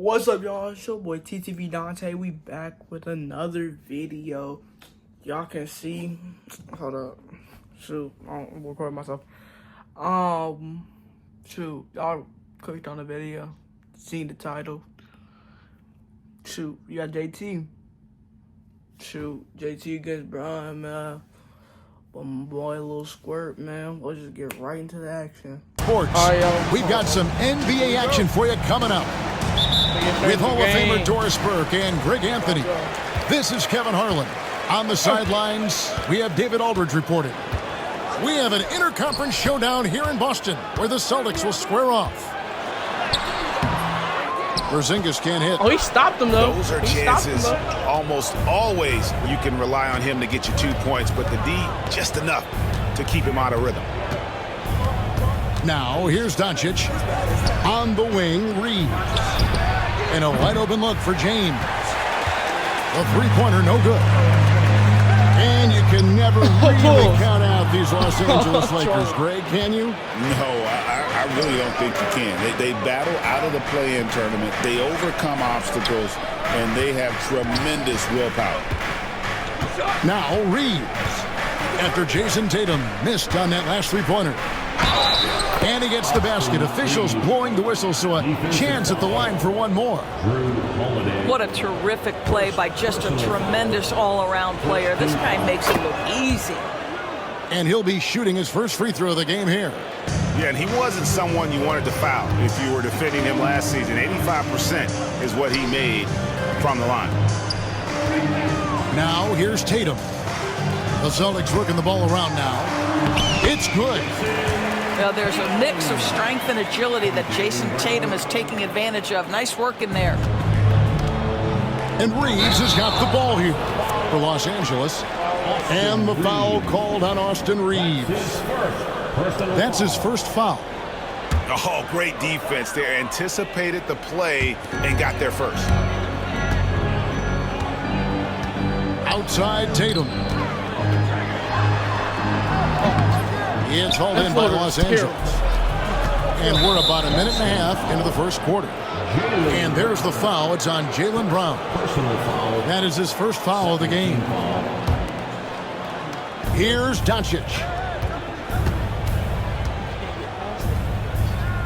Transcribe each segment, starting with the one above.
What's up, y'all? It's your boy TTV Dante. We back with another video. Y'all can see. Hold up. Shoot, I'm recording myself. Shoot, y'all clicked on the video, seen the title. Shoot, you got JT. Shoot, JT against Brian, man. But my boy, a little squirt, man. We'll just get right into the action. Sports. We've got some NBA action for you coming up. With Hall of Famer Doris Burke and Greg Anthony. This is Kevin Harlan. On the sidelines, we have David Aldridge reporting. We have an interconference showdown here in Boston where the Celtics will square off. Porzingis can't hit. Oh, he stopped him, though. Those are chances almost always you can rely on him to get you 2 points, but the D, just enough to keep him out of rhythm. Now, here's Doncic. On the wing, Reed. And a wide open look for James. A three-pointer, no good. And you can never really count out these Los Angeles Lakers, Greg, can you? No, I really don't think you can. They battle out of the play-in tournament. They overcome obstacles, and they have tremendous willpower. Now, Reeves. After Jayson Tatum missed on that last three-pointer. And he gets the basket. Officials blowing the whistle, so a chance at the line for one more. What a terrific play by just a tremendous all-around player. This guy makes it look easy. And he'll be shooting his first free throw of the game here. Yeah, and he wasn't someone you wanted to foul if you were defending him last season. 85% is what he made from the line. Now, here's Tatum. The Celtics working the ball around now. It's good. Well, there's a mix of strength and agility that Jayson Tatum is taking advantage of. Nice work in there. And Reeves has got the ball here for Los Angeles. And the foul called on Austin Reeves. That's his first foul. Oh, great defense there. Anticipated the play and got there first. Outside Tatum. It's hauled in by Los Angeles. And we're about a minute and a half into the first quarter. And there's the foul. It's on Jaylen Brown. That is his first foul of the game. Here's Doncic.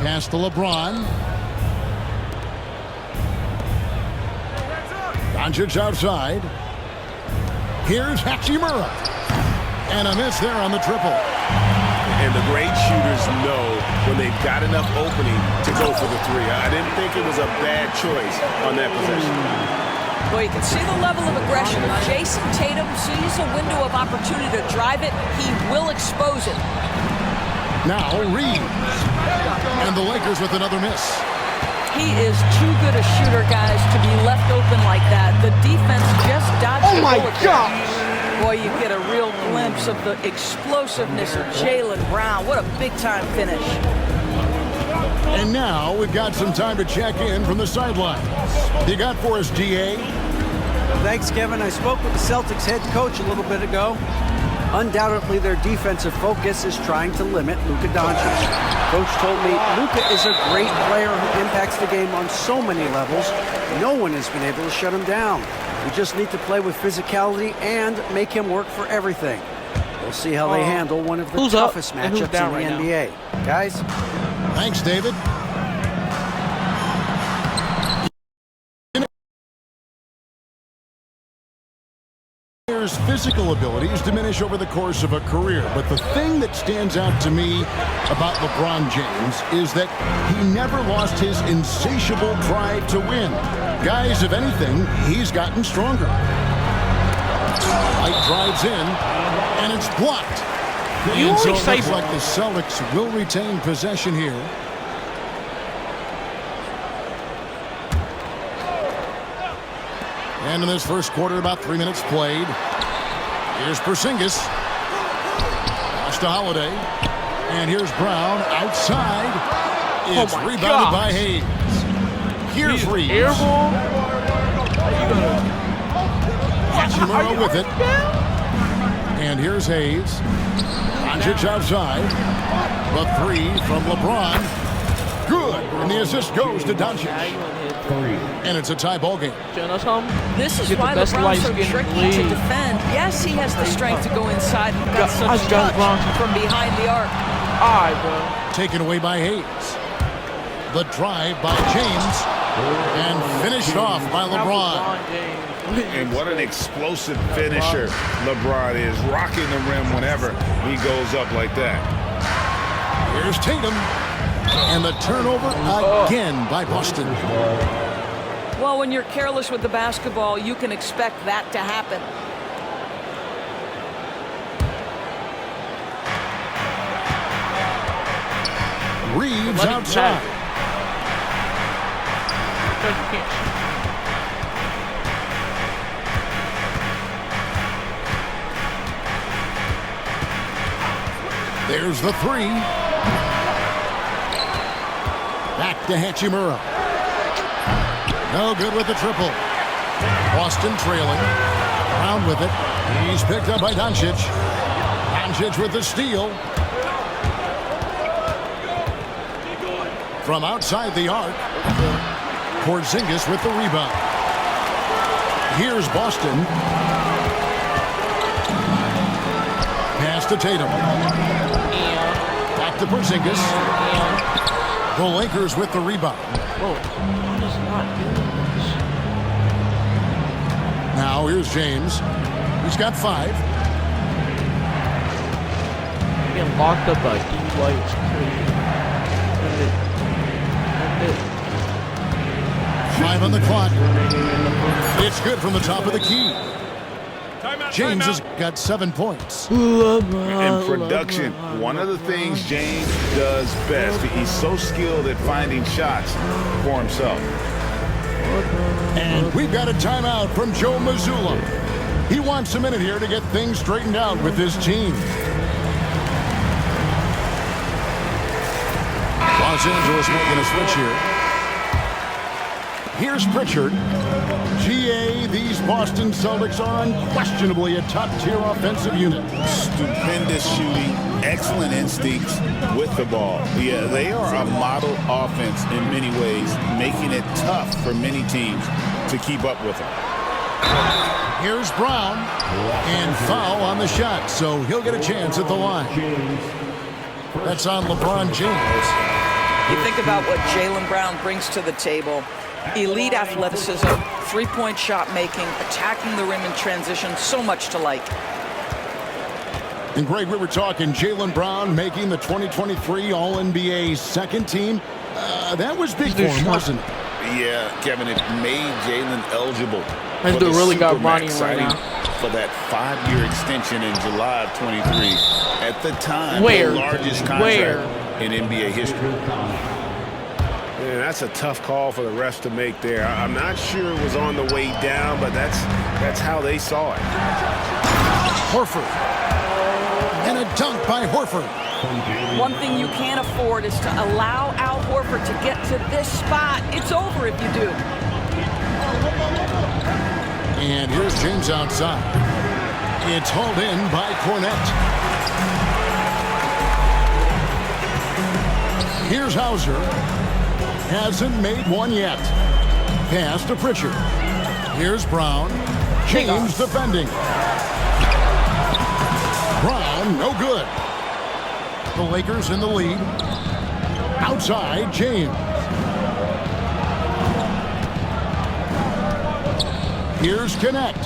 Pass to LeBron. Doncic outside. Here's Hachimura. And a miss there on the triple. And the great shooters know when they've got enough opening to go for the three. I didn't think it was a bad choice on that possession. Well, you can see the level of aggression. If Jayson Tatum sees a window of opportunity to drive it, he will expose it. Now Reeves. And the Lakers with another miss. He is too good a shooter, guys, to be left open like that. The defense just dodged the bullet. Oh, my gosh. Boy, you get a real glimpse of the explosiveness of Jaylen Brown. What a big-time finish. And now we've got some time to check in from the sidelines. You got for us, DA? Thanks, Kevin. I spoke with the Celtics head coach a little bit ago. Undoubtedly, their defensive focus is trying to limit Luka Doncic. Coach told me Luka is a great player who impacts the game on so many levels. No one has been able to shut him down. We just need to play with physicality and make him work for everything. We'll see how they handle one of the toughest matchups in the NBA. Guys? Thanks, David. Players' physical abilities diminish over the course of a career, but the thing that stands out to me about LeBron James is that he never lost his insatiable drive to win. Guys, if anything, he's gotten stronger. Light drives in, and it's blocked. And so it looks like the Celtics will retain possession here. And in this first quarter, about 3 minutes played. Here's Porzingis. Pass to Holiday. And here's Brown outside. It's rebounded by Hayes. Here's Reeves. Hachimura with it. And here's Hayes. Doncic outside. The three from LeBron. Good. And the assist goes to Doncic. And it's a tie ball game. This is Get the why best LeBron's so light-skinned tricky to league. defend. Yes, he has the strength to go inside and got such I got touch from behind the arc. Alright, bro. Taken away by Hayes. The drive by James. And finished off by LeBron. And what an explosive finisher LeBron is, rocking the rim whenever he goes up like that. Here's Tatum. And the turnover again by Boston. Well, when you're careless with the basketball, you can expect that to happen. Reeves Let him outside. have it. Because you can't shoot. There's the three. Back to Hachimura. No good with the triple. Boston trailing. Brown with it. He's picked up by Doncic. Doncic with the steal. From outside the arc. Porzingis with the rebound. Here's Boston. Pass to Tatum. Back to Porzingis. The Lakers with the rebound. Bro, LeBron is not doing this. Now here's James. He's got 5. Getting locked up by D. White is crazy. End it. 5 on the clock. It's good from the top of the key. James has got 7 points. In production, one of the things James does best, he's so skilled at finding shots for himself. And we've got a timeout from Joe Mazzulla. He wants a minute here to get things straightened out with his team. Los Angeles making a switch here. Here's Pritchard. GA, these Boston Celtics are unquestionably a top-tier offensive unit. Stupendous shooting, excellent instincts with the ball. Yeah, they are a model offense in many ways, making it tough for many teams to keep up with them. Here's Brown. And foul on the shot, so he'll get a chance at the line. That's on LeBron James. You think about what Jaylen Brown brings to the table. Elite athleticism, three-point shot making, attacking the rim in transition, so much to like. And Greg, we were talking Jaylen Brown making the 2023 All-NBA second team. That was big for him, wasn't it? Yeah, Kevin, it made Jaylen eligible This for dude the really got Supermax Ronnie right signing now. for that 5-year extension in July of 23. At the time, Where? the largest contract in NBA history. Man, that's a tough call for the refs to make there. I'm not sure it was on the way down, but that's how they saw it. Horford. And a dunk by Horford. One thing you can't afford is to allow Al Horford to get to this spot. It's over if you do. And here's James outside. It's hauled in by Cornette. Here's Hauser. Hasn't made one yet. Pass to Pritchard. Here's Brown. James defending. Brown, no good. The Lakers in the lead. Outside, James. Here's Connect.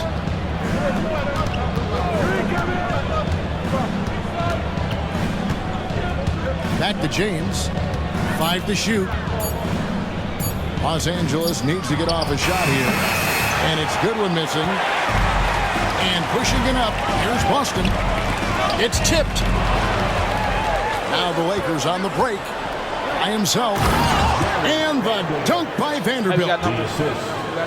Back to James. 5 to shoot. Los Angeles needs to get off a shot here. And it's Goodwin missing. And pushing it up. Here's Boston. It's tipped. Now the Lakers on the break. By himself. And the dunk by Vanderbilt.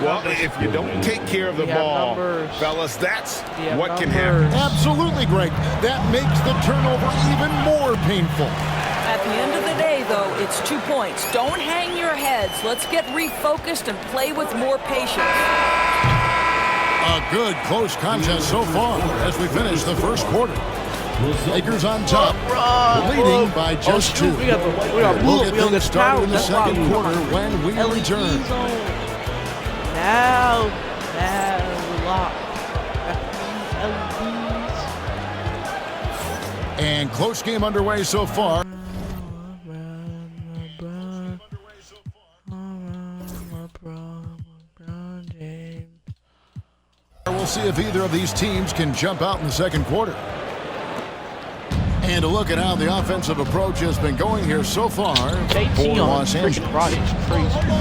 Well, if you don't take care of the ball, fellas, that's what can happen. Absolutely, Greg. That makes the turnover even more painful. At the end of the day, though, it's 2 points. Don't hang your heads. Let's get refocused and play with more patience. A good close contest so far as we finish the first quarter. Lakers on top, leading by just 2. We got We'll get things started in the second quarter when we return. close game underway so far. We'll see if either of these teams can jump out in the second quarter. And a look at how the offensive approach has been going here so far for Los Angeles.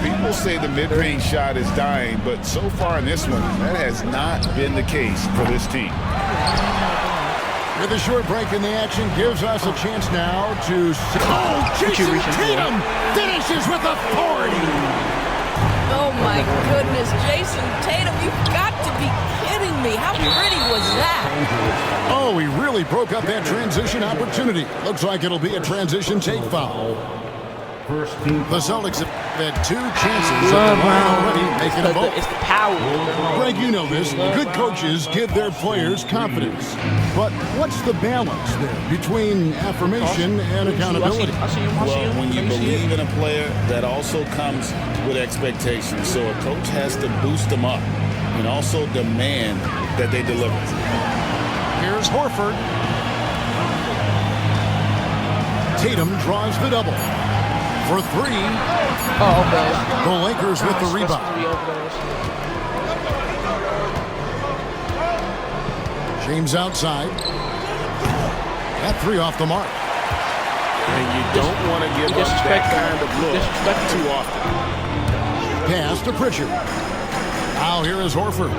People say the mid-range shot is dying, but so far in this one, that has not been the case for this team. With a short break in the action, gives us a chance now to... Oh, Jayson Tatum finishes with authority. Oh, my goodness. Jayson Tatum, you've got to be kidding me. How pretty was that? Oh, he really broke up that transition opportunity. Looks like it'll be a transition take foul. The Celtics have had 2 chances at the line already, making a vote. It's the power. Greg, you know this. Good coaches give their players confidence. But what's the balance there between affirmation and accountability? Well, when you believe in a player, that also comes with expectations. So a coach has to boost them up and also demand that they deliver. Here's Horford. Tatum draws the double. For 3. Oh, okay. The Lakers with the rebound. James outside. That 3 off the mark. And you don't want to give up that kind of look too often. Pass to Pritchard. Now here is Horford.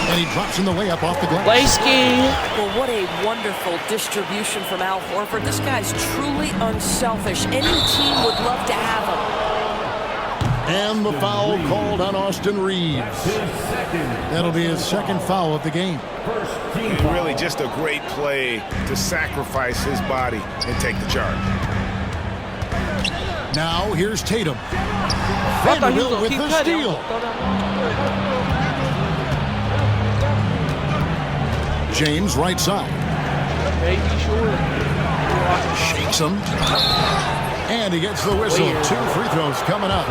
And he drops in the layup off the glass. Well, what a wonderful distribution from Al Horford. This guy's truly unselfish. Any team would love to have him. And the foul called on Austin Reeves. That'll be his second foul of the game. And really just a great play to sacrifice his body and take the charge. Now here's Tatum. Vanderbilt with the steal. James right side. Shakes him. And he gets the whistle. 2 free throws coming up.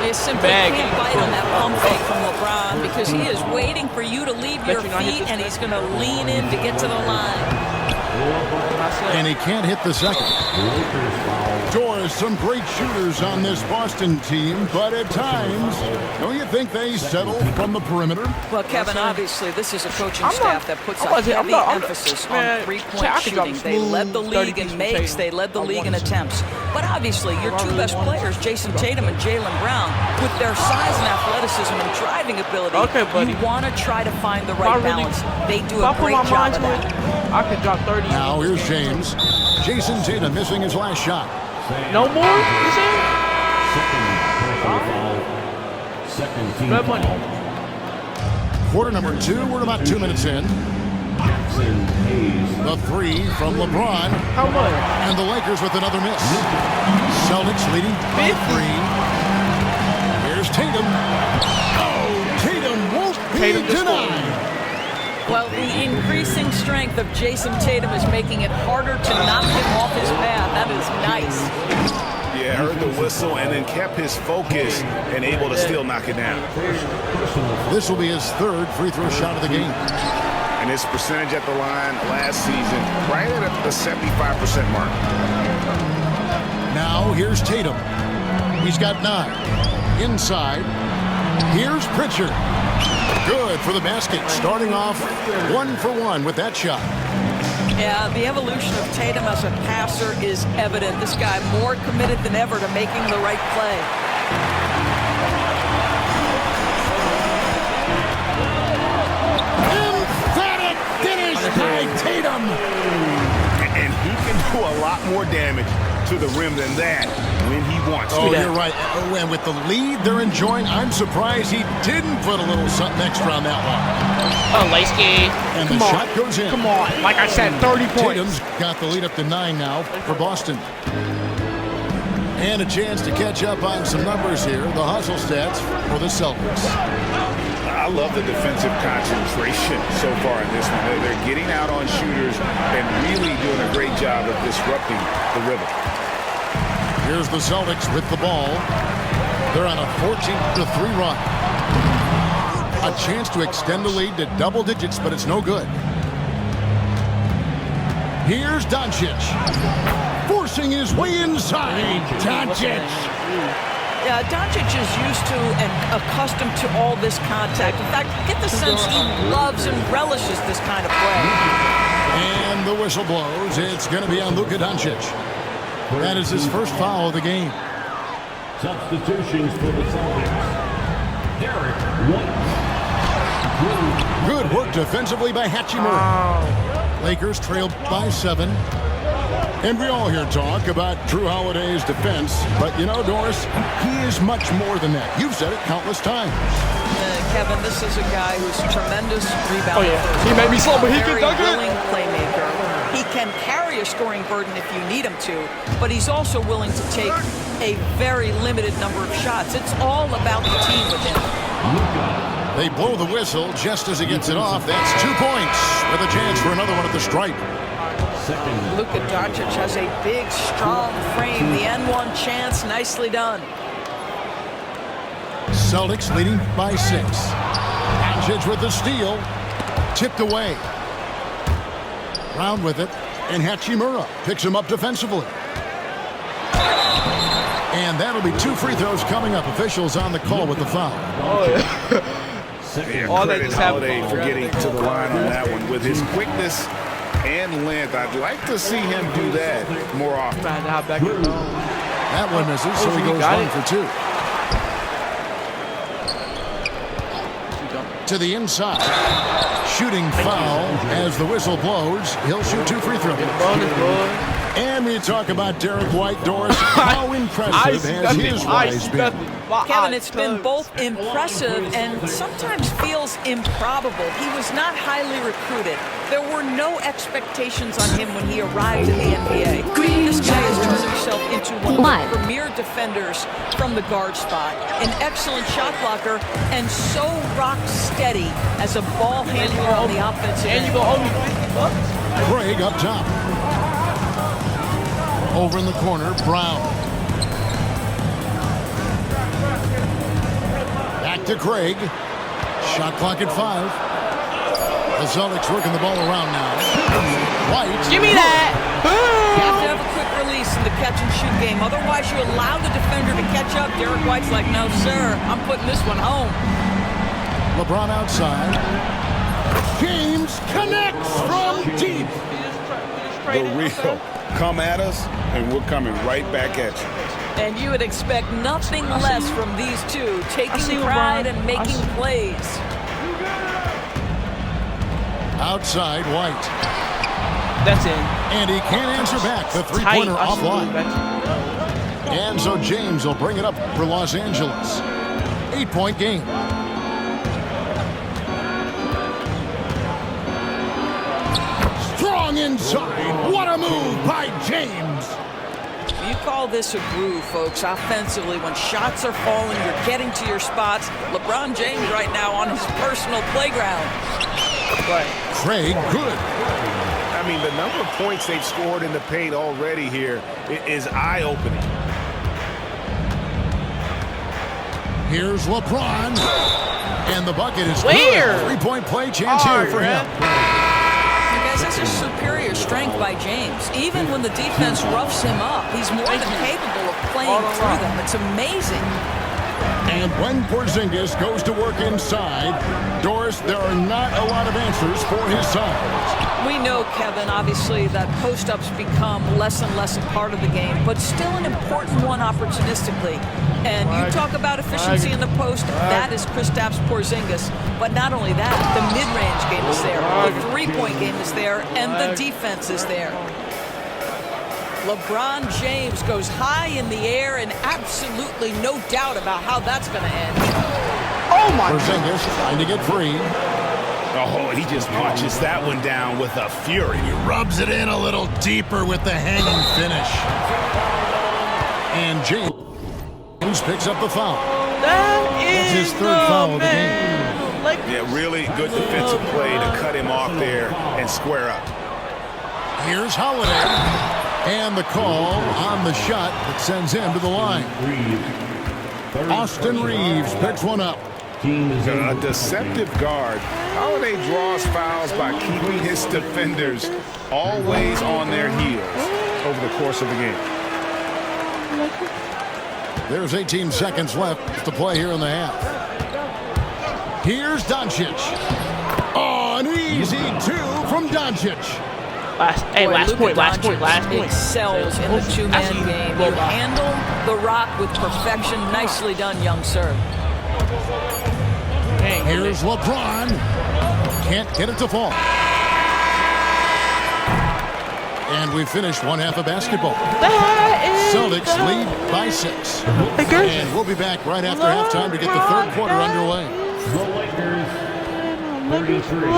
You simply can't bite on that pump fake from LeBron because he is waiting for you to leave your feet and he's going to lean in to get to the line. And he can't hit the second. Doors, some great shooters on this Boston team, but at times, don't you think they settle from the perimeter? Well, Kevin, obviously, this is a coaching staff that puts a heavy emphasis on three-point shooting. They led the league in makes. They led the league in attempts. But obviously, your 2 best players, Jayson Tatum and Jaylen Brown, with their size and athleticism and driving ability, you want to try to find the right balance. They do a great job of that. I could drop 30. Now here's James. Jayson Tatum missing his last shot. No more? You say? Red money. Quarter number 2. We're about 2 minutes in. The 3 from LeBron. How much? And the Lakers with another miss. Celtics leading by 3. Here's Tatum. Oh, Tatum won't be denied. Well, the increasing strength of Jayson Tatum is making it harder to knock him off his path. That is nice. Yeah, heard the whistle and then kept his focus and able to still knock it down. This will be his 3rd free throw shot of the game. And his percentage at the line last season, right at the 75% mark. Now here's Tatum. He's got 9. Inside. Here's Pritchard. Good for the basket. Starting off 1 for 1 with that shot. Yeah, the evolution of Tatum as a passer is evident. This guy more committed than ever to making the right play. Emphatic finish by Tatum. And he can do a lot more damage to the rim than that when he wants to. Oh, you're right. Oh, and with the lead they're enjoying, I'm surprised he didn't put a little something extra on that one. Oh, Lacy. And the shot goes in. Come on. Like I said, 30 points. Tatum's got the lead up to 9 now for Boston. And a chance to catch up on some numbers here. The hustle stats for the Celtics. I love the defensive concentration so far in this one. They're getting out on shooters and really doing a great job of disrupting the rhythm. Here's the Celtics with the ball. They're on a 14-3 run. A chance to extend the lead to double digits, but it's no good. Here's Doncic. Forcing his way inside. Doncic. Yeah, Doncic is used to and accustomed to all this contact. In fact, you get the sense he loves and relishes this kind of play. And the whistle blows. It's going to be on Luka Doncic. That is his first foul of the game. Substitutions for the Celtics. Derek White. Good work defensively by Hachimura. Lakers trailed by 7. And we all here talk about Drew Holiday's defense, but you know, Doris, he is much more than that. You've said it countless times. Kevin, this is a guy who's a tremendous rebounder. Oh, yeah. He may be slow, but he can dunk it. Willing playmaker. He can carry a scoring burden if you need him to, but he's also willing to take a very limited number of shots. It's all about the team with him. They blow the whistle just as he gets it off. That's 2 points with a chance for another one at the stripe. Luka Doncic has a big, strong frame. The N1 chance, nicely done. Celtics leading by 6. Doncic with the steal. Tipped away. Round with it. And Hachimura picks him up defensively. And that'll be 2 free throws coming up. Officials on the call with the foul. Oh, yeah. Credit Holiday for getting to the line on that one. With his quickness and length, I'd like to see him do that more often. That one misses, so he goes 1 for 2. To the inside. Shooting foul as the whistle blows. He'll shoot 2 free throws. And we talk about Derek White, Doris. How impressive has his rise been? Kevin, it's been both impressive and sometimes feels improbable. He was not highly recruited. There were no expectations on him when he arrived in the NBA. This guy has turned himself into one of the premier defenders from the guard spot, an excellent shot blocker, and so rock steady as a ball handler on the offensive end. Craig up top. Over in the corner, Brown. Back to Craig. Shot clock at 5. The Celtics working the ball around now. White. Give me that. You have to have a quick release in the catch and shoot game. Otherwise, you allow the defender to catch up. Derek White's like, no, sir. I'm putting this one home. LeBron outside. James connects from deep. The real. Come at us, and we're coming right back at you. And you would expect nothing less from these two, taking pride and making plays. Outside, White. That's in. And he can't answer back. The three-pointer offline. And so James will bring it up for Los Angeles. 8-point game. Strong inside. What a move by James. You call this a groove, folks, offensively. When shots are falling, you're getting to your spots. LeBron James right now on his personal playground. But Craig, good. I mean, the number of points they've scored in the paint already here is eye-opening. Here's LeBron. And the bucket is Where? good. 3-point play chance here for him. Guys, that's just superior strength by James. Even when the defense roughs him up, he's more than capable of playing through them. It's amazing. And when Porzingis goes to work inside, Doris, there are not a lot of answers for his size. We know, Kevin, obviously, that post-ups become less and less a part of the game, but still an important one opportunistically. And you talk about efficiency in the post, that is Kristaps Porzingis. But not only that, the mid-range game is there, the three-point game is there, and the defense is there. LeBron James goes high in the air, and absolutely no doubt about how that's going to end. Oh, my. Porzingis trying to get free. Oh, he just punches that one down with a fury. He rubs it in a little deeper with the hanging finish. And James picks up the foul. That's his third foul of the game. Yeah, really good defensive play to cut him off there and square up. Here's Holiday. And the call on the shot that sends him to the line. Austin Reeves picks one up. A deceptive guard. Holiday draws fouls by keeping his defenders always on their heels over the course of the game. There's 18 seconds left to play here in the half. Here's Doncic. Oh, an easy 2 from Doncic. Last point. Excels in the two-man game. You handle the rock with perfection. Nicely done, young sir. Here's LeBron. Can't get it to fall. And we finished one half of basketball. Celtics lead by 6. And we'll be back right after halftime to get the third quarter underway. The Lakers, 33.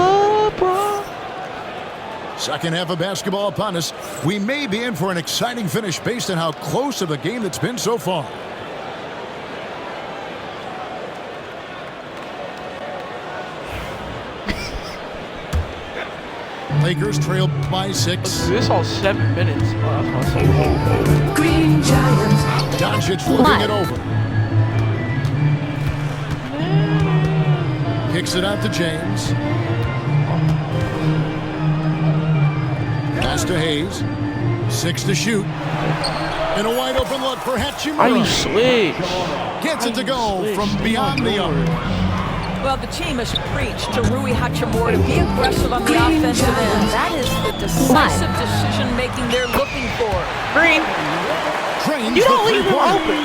Second half of basketball upon us. We may be in for an exciting finish based on how close of a game that's been so far. Lakers trail by 6. This all 7 minutes. Green Giants. Doncic flipping it over. Kicks it out to James. Pass to Hayes. 6 to shoot. And a wide open look for Hachimura. Are you switch? Gets it to go from beyond the arc. Well, the team has preached to Rui Hachimura to be aggressive on the offensive end. That is the decisive decision-making they're looking for. Green. Trains You don't the leave him three-pointer. open.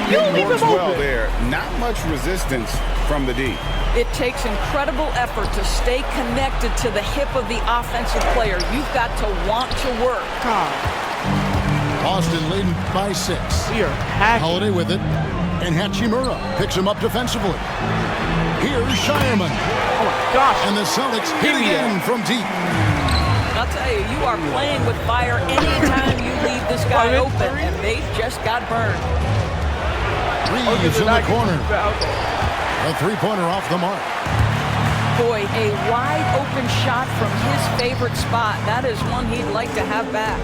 You don't leave Works him well open. there. Not much resistance from the D. It takes incredible effort to stay connected to the hip of the offensive player. You've got to want to work. Boston leading by 6. We are happy. Holiday with it. And Hachimura picks him up defensively. Here's Shireman. Oh my gosh. And the Celtics hit again from deep. I'll tell you, you are playing with fire anytime you leave this guy open, and they just got burned. Reeves in the corner. A three-pointer off the mark. Boy, a wide open shot from his favorite spot. That is one he'd like to have back.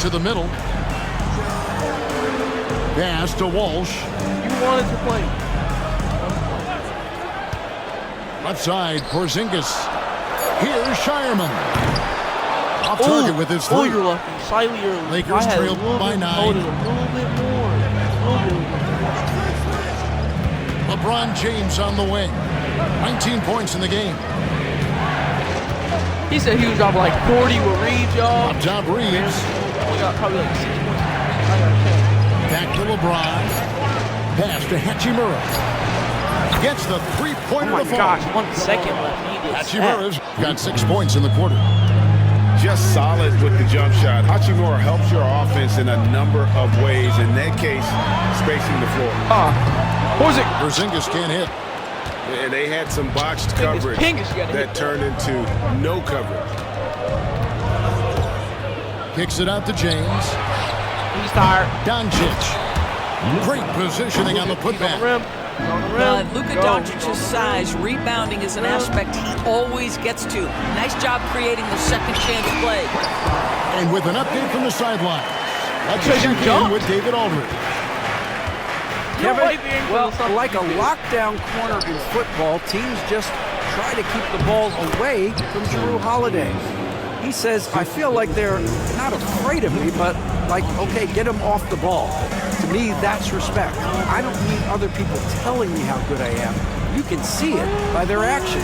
To the middle. Pass to Walsh. You wanted to play. Left side, Porzingis. Here's Shireman. Off target with his 3. Oh, you're lucky. Slightly early. Lakers trail by 9. A little bit more. LeBron James on the wing. 19 points in the game. He said he was dropping like 40 with Reeves, y'all. Up top, Reeves. We got probably like 6 points. I gotta check. Back to LeBron. Pass to Hachimura. Gets the three-pointer Oh my to fall. gosh, 1 second left. Hachimura's got 6 points in the quarter. Just solid with the jump shot. Hachimura helps your offense in a number of ways. In that case, spacing the floor. Porzingis can't hit. And they had some botched coverage that turned into no coverage. Kicks it out to James. He's tired. Doncic. Great positioning on the putback. Luka Doncic's size, rebounding is an aspect he always gets to. Nice job creating the second chance play. And with an update from the sideline, let's check in with David Aldridge. Kevin, well, like a lockdown corner in football, teams just try to keep the ball away from Jrue Holiday. He says, I feel like they're not afraid of me, but like, okay, get him off the ball. To me, that's respect. I don't need other people telling me how good I am. You can see it by their actions.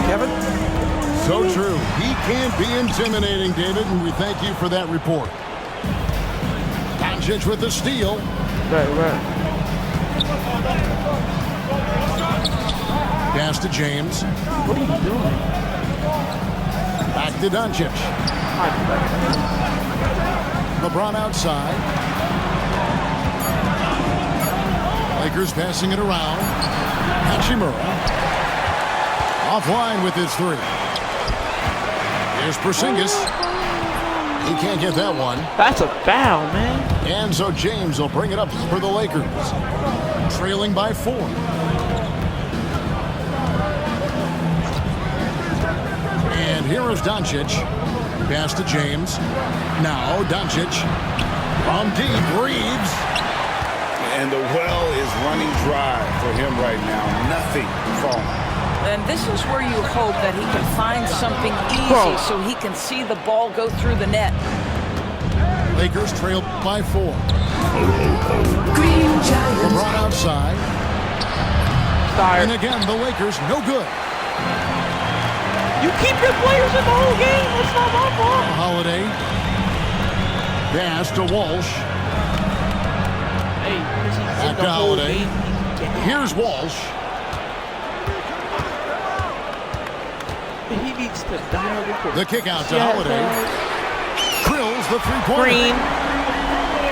Kevin? So true. He can be intimidating, David, and we thank you for that report. Doncic with the steal. Right. Pass to James. What are you doing? Back to Doncic. LeBron outside. Lakers passing it around. Hachimura. Offline with his 3. Here's Porzingis. He can't get that one. That's a foul, man. And so James will bring it up for the Lakers. Trailing by 4. And here is Doncic. Pass to James. Now Doncic. From deep, Reeves. And the well is running dry for him right now. Nothing falling. And this is where you hope that he can find something easy so he can see the ball go through the net. Lakers trail by 4. LeBron outside. And again, the Lakers no good. You keep your players in the whole game. That's not my fault. Holiday. Pass to Walsh. Hey, Back to Holiday. Here's Walsh. He needs to die. The kick out to Holiday. Drills the three-pointer. Green.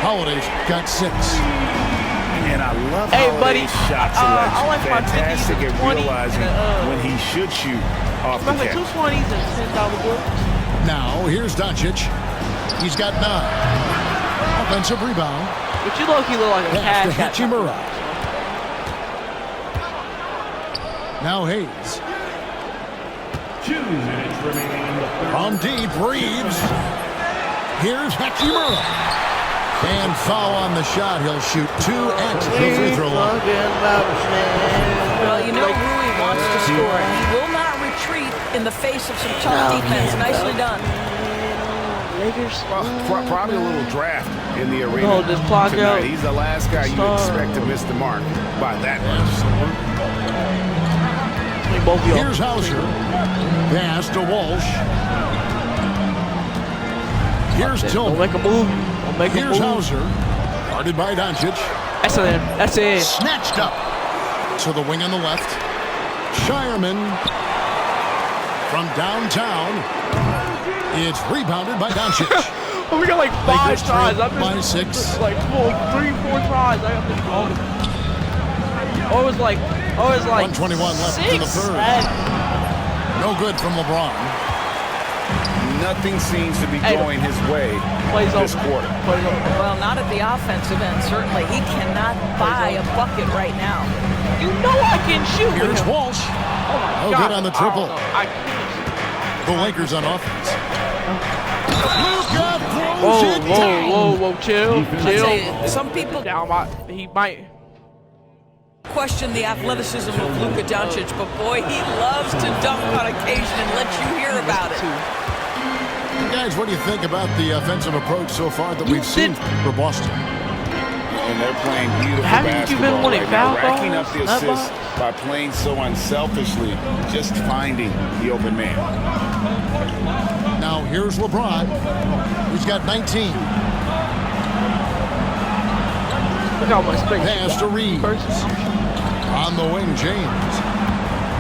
Holiday's got 6. And I love buddy. Holiday's shot selection. I like my Fantastic 50s and at 20s realizing and, when he should shoot off the Like catch. 220s and $10 bills. Now, here's Doncic. He's got 9. Offensive rebound. But you look like a Pass to cash. Hachimura. Now Hayes. 2 minutes remaining in the third. From deep, Reeves. Here's Hachimura. And foul on the shot. He'll shoot 2 at the free throw line. Well, you know Rui wants to score, and he will not retreat in the face of some tough defense. Nicely done. Probably a little draft in the arena Oh, this clock tonight. out. He's the last guy you expect to miss the mark by that much. Here's Hauser. Pass to Walsh. Here's Tillman. Don't make a move. Don't make a Here's move. Hauser. Guarded by Doncic. That's it. That's it. Snatched up. To the wing on the left. Shireman. From downtown. It's rebounded by Doncic. Oh, we got like 5 Lakers tries. trail I've by been 6. like 3-4 tries. I got this all. Oh, it was like 121 left in the 6. third. No good from LeBron. Nothing seems to be going his way this quarter. Well, not at the offensive end, certainly. He cannot buy a bucket right now. You know I can shoot. Here's Walsh. Oh my No God. good on the triple. I can't. The Lakers on offense. Luka throws it down. Whoa, chill. I'd say some people He might. question the athleticism of Luka Doncic, but boy, he loves to dunk on occasion and let you hear about it. Guys, what do you think about the offensive approach so far that we've seen for Boston? And they're playing beautiful Haven't you been basketball winning right now, foul racking up the balls? assists by playing so unselfishly, just finding the open man. Now here's LeBron. He's got 19. Look how much space. Pass to Reeves. On the wing, James.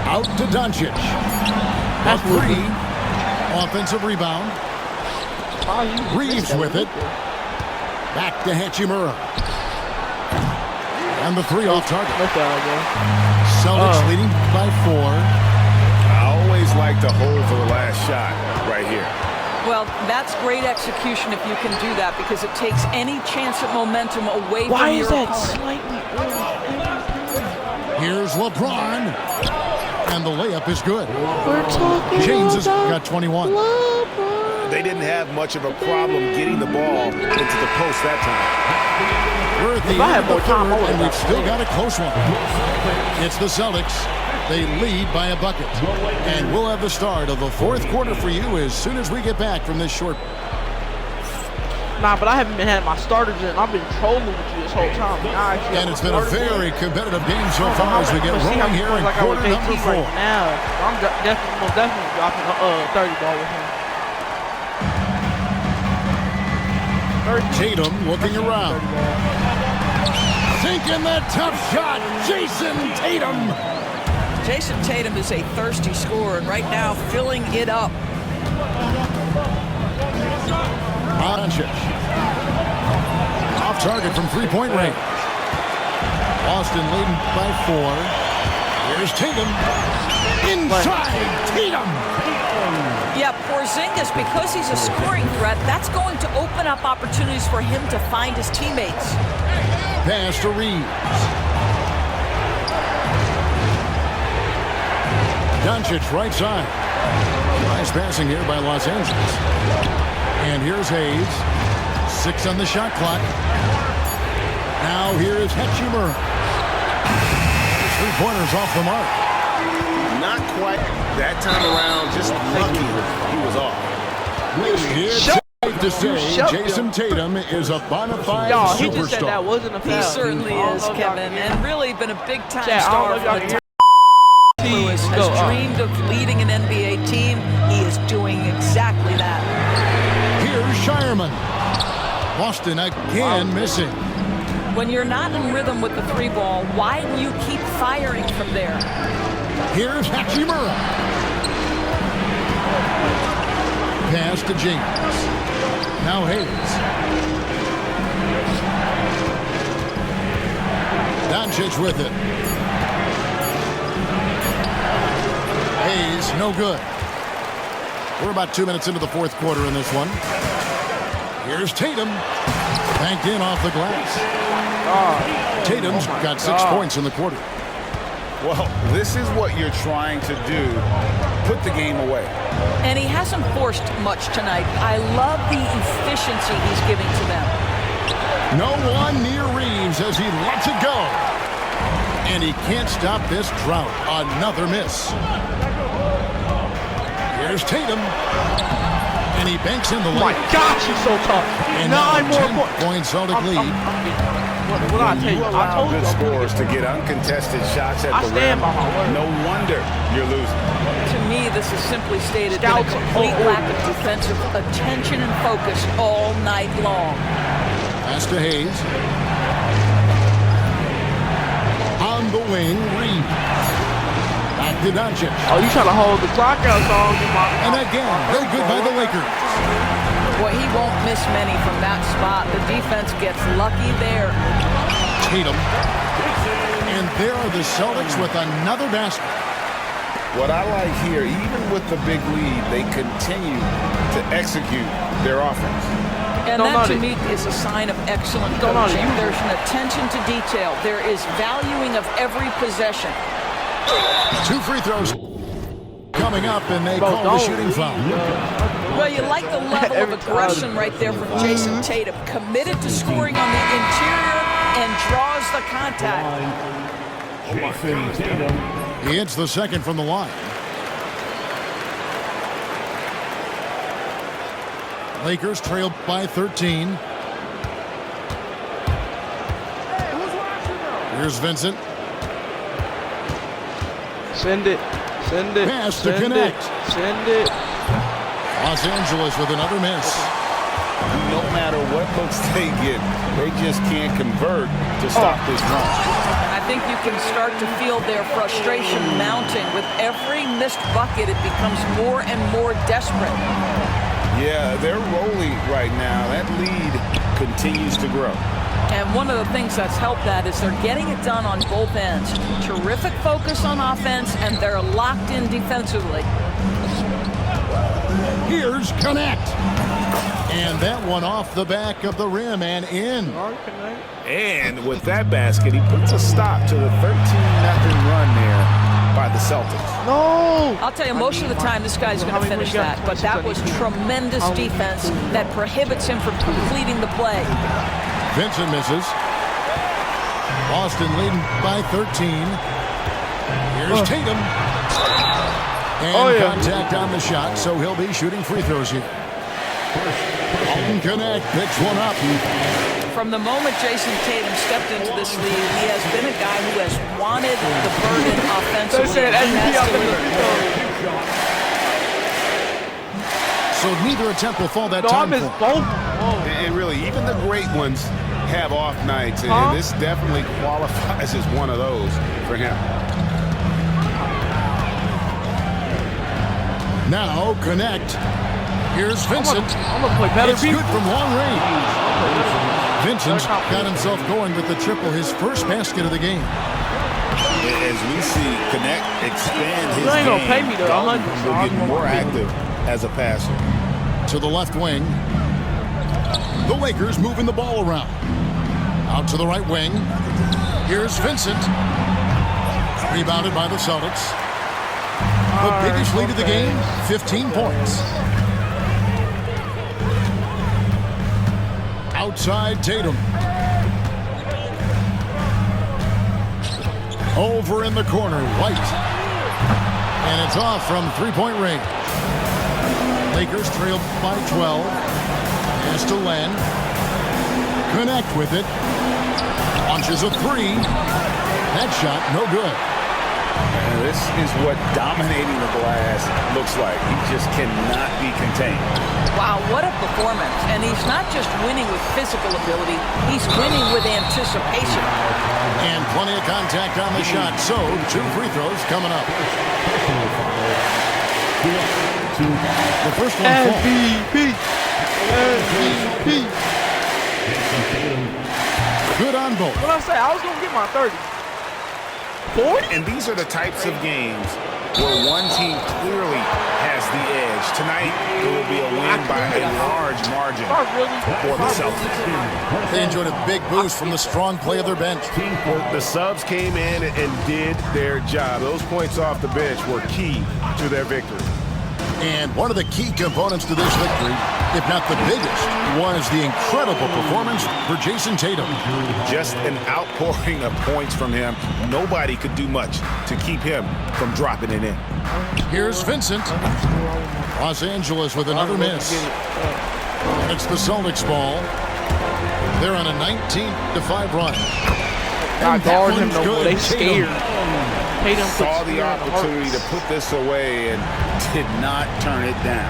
Out to Doncic. That's 3. Offensive rebound. Reeves with it. Back to Hachimura. And the 3 off target. Celtics leading by 4. I always like to hold for the last shot right here. Well, that's great execution if you can do that, because it takes any chance at momentum away Why from is your that opponent. slightly? Here's LeBron. And the layup is good. We're talking James has about got 21. They didn't have much of a problem getting the ball into the post that time. We're at the If I end had of the more time, I third, would've and we've got still it. got a close one. It's the Celtics. They lead by a bucket. And we'll have the start of the fourth quarter for you as soon as we get back from this short. Nah, but I haven't been having my starters in. I've been trolling with you this whole time. Nah, And it's been a very competitive game so far as we get rolling here in quarter number 4. Right now, I'm definitely dropping a 30 ball with him. Tatum looking around. Sinking that tough shot, Jayson Tatum. Jayson Tatum is a thirsty scorer, and right now filling it up. Doncic. Off target from three-point range. Boston leading by 4. Here's Tatum. Inside Tatum. Yeah, Porzingis, because he's a scoring threat, that's going to open up opportunities for him to find his teammates. Pass to Reeves. Doncic right side. Nice passing here by Los Angeles. And here's Hayes. 6 on the shot clock. Now here is Hachimura. 3-pointers off the mark. Not quite that time around, just lucky he was off. It's safe to say Jayson Tatum is a bona fide superstar. He just said that wasn't a foul. He certainly is, Kevin, and really been a big-time Chad, star for the Lewis has dreamed of leading an NBA team. He is doing exactly that. Here's Shireman. Boston again missing. When you're not in rhythm with the 3-ball, why do you keep firing from there? Here's Hachimura. Pass to James. Now Hayes. Doncic with it. Hayes, no good. We're about 2 minutes into the fourth quarter in this one. Here's Tatum. Banked in off the glass. Tatum's got 6 points in the quarter. Well, this is what you're trying to do. Put the game away. And he hasn't forced much tonight. I love the efficiency he's giving to them. No one near Reeves as he lets it go. And he can't stop this drought. Another miss. Here's Tatum. And he banks in the lead. My gosh, he's so tough. And 9 more 10 points Celtic lead. What I tell you? I told good you. scores to get uncontested shots at the rim. No wonder you're losing. To me, this is simply stated been a complete lack of defensive attention and focus all night long. Pass to Hayes. On the wing, Reed. Back to Doncic. Oh, you trying to hold the clock out, so And again, no good by the Lakers. Boy, he won't miss many from that spot. The defense gets lucky there. Tatum. And there are the Celtics with another basket. What I like here, even with the big lead, they continue to execute their offense. And that, to me, is a sign of excellent coaching. There's an attention to detail. There is valuing of every possession. 2 free throws coming up, and they call the shooting foul. Well, you like the level of aggression right there from Jayson Tatum. Committed to scoring on the interior and draws the contact. Jayson Tatum. He hits the second from the line. Lakers trail by 13. Here's Vincent. Send it. Send it. Pass to connect. Send it. Los Angeles with another miss. No matter what looks they get, they just can't convert to stop this run. I think you can start to feel their frustration mounting. With every missed bucket, it becomes more and more desperate. Yeah, they're rolling right now. That lead continues to grow. And one of the things that's helped that is they're getting it done on both ends. Terrific focus on offense, and they're locked in defensively. Here's Connect. And that one off the back of the rim and in. And with that basket, he puts a stop to the 13-0 run there by the Celtics. No! I'll tell you, most of the time this guy's going to finish that, but that was tremendous defense that prohibits him from completing the play. Vincent misses. Boston leading by 13. Here's Tatum. And contact on the shot, so he'll be shooting free throws here. Alton Connect picks one up. From the moment Jayson Tatum stepped into this league, he has been a guy who has wanted the burden offensively. So neither attempt will fall that time for him. And really, even the great ones have off nights, and this definitely qualifies as one of those for him. Now Connect. Here's Vincent. I'm gonna play better. It's good from long range. Vincent's got himself going with the triple, his first basket of the game. As we see Connect expand his You ain't gonna game, pay me the 100. he'll get more active as a passer. To the left wing. The Lakers moving the ball around. Out to the right wing. Here's Vincent. Rebounded by the Celtics. The biggest lead of the game, 15 points. Outside Tatum. Over in the corner, White. And it's off from three-point range. Lakers trail by 12. Pass to Len. Connect with it. Launches a three. That shot, no good. And this is what dominating the glass looks like. He just cannot be contained. Wow, what a performance. And he's not just winning with physical ability, he's winning with anticipation. And plenty of contact on the shot. So, 2 free throws coming up. The first one MVP. good on both. What I say? I was going to get my 30. 40? And these are the types of games where one team clearly has the edge. Tonight, it will be a win by a large margin for the Celtics. They enjoyed a big boost from the strong play of their bench. The subs came in and did their job. Those points off the bench were key to their victory. And one of the key components to this victory, if not the biggest, was the incredible performance for Jayson Tatum. Just an outpouring of points from him. Nobody could do much to keep him from dropping it in. Here's Vincent. Los Angeles with another miss. And it's the Celtics ball. They're on a 19-5 run. God guard him no more. They scared. Tatum saw the opportunity to put this away and did not turn it down.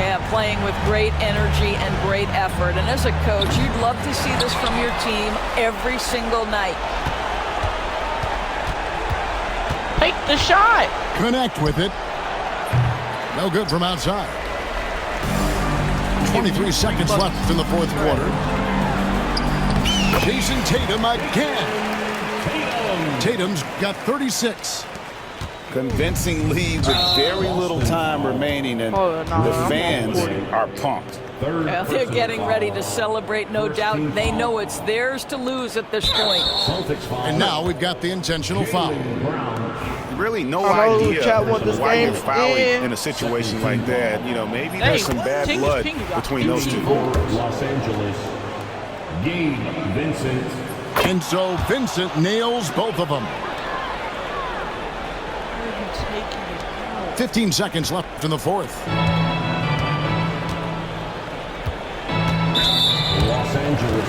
Yeah, playing with great energy and great effort. And as a coach, you'd love to see this from your team every single night. Take the shot. Connect with it. No good from outside. 23 seconds left in the fourth quarter. Jayson Tatum again. Tatum's got 36. Convincing lead with very little time remaining, and the fans are pumped. Well, they're getting ready to celebrate, no doubt. They know it's theirs to lose at this point. And now we've got the intentional foul. Really no idea why you're fouling in a situation like that. You know, maybe there's some bad blood between those two. Los Angeles. Gabe Vincent. And so Vincent nails both of them. 15 seconds left in the fourth. Los Angeles.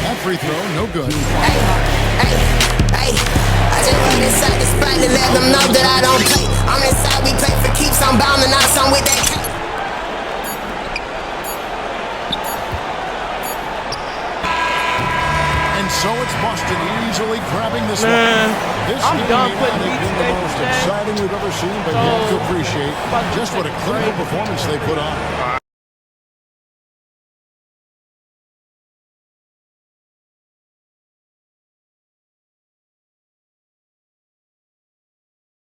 That free throw, no good. Hey, I just run inside the spot to let them know that I don't play. I'm inside, we play for keeps, I'm bound and I'm with that. So it's Boston easily grabbing this one. I'm done putting the most exciting we've ever seen, but you have to appreciate just what a clinical performance they put on.